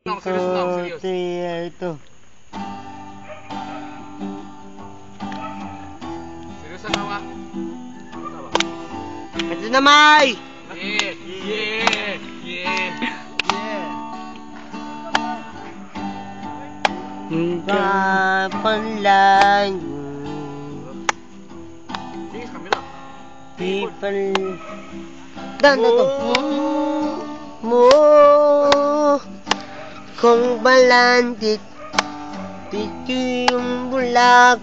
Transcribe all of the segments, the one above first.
Serius lang, serius. Ito. Seriusan mo nga. Ito na, May! Yeah! Yeah! Yeah! Kapanlan Sige, sa kamila. people dan to mo kung balandit titi yung bulak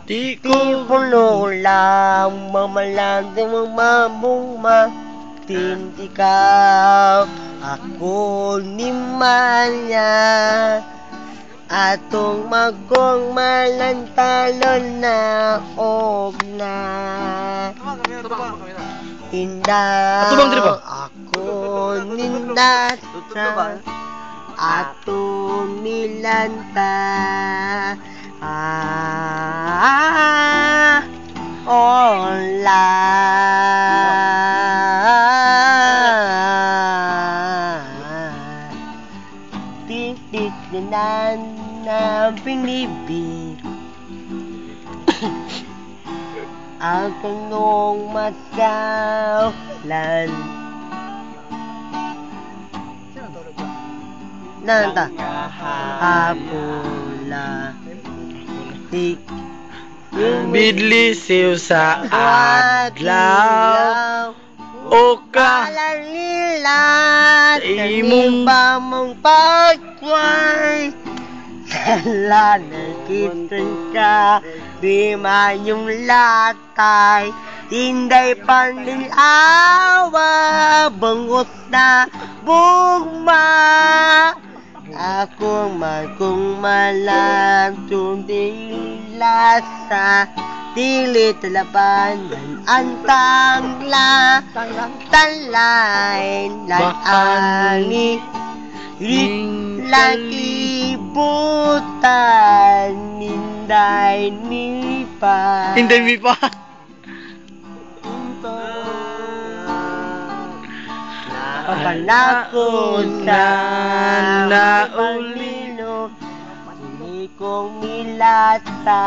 di ko puno lang mamalandi mong mabuma tindi ka ako ni Manya atong magkong malantalon na og na hinda ako ninda sa atong milanta hola titik na pinibig ang tanong matkalan nanta hapula tik Bidlisiw sa adlaw o ka nila imong ba mong pagkway Dala nakitin ka di mayong latay Tinday panlilawa bangot na bugma Ako man kung malantong dilasa Dili talapan ang tangla Talay lang-ani Ring lagi butan Ninday ni pa Hindi mi pa. Panakot ka na ulilo Hindi kong milata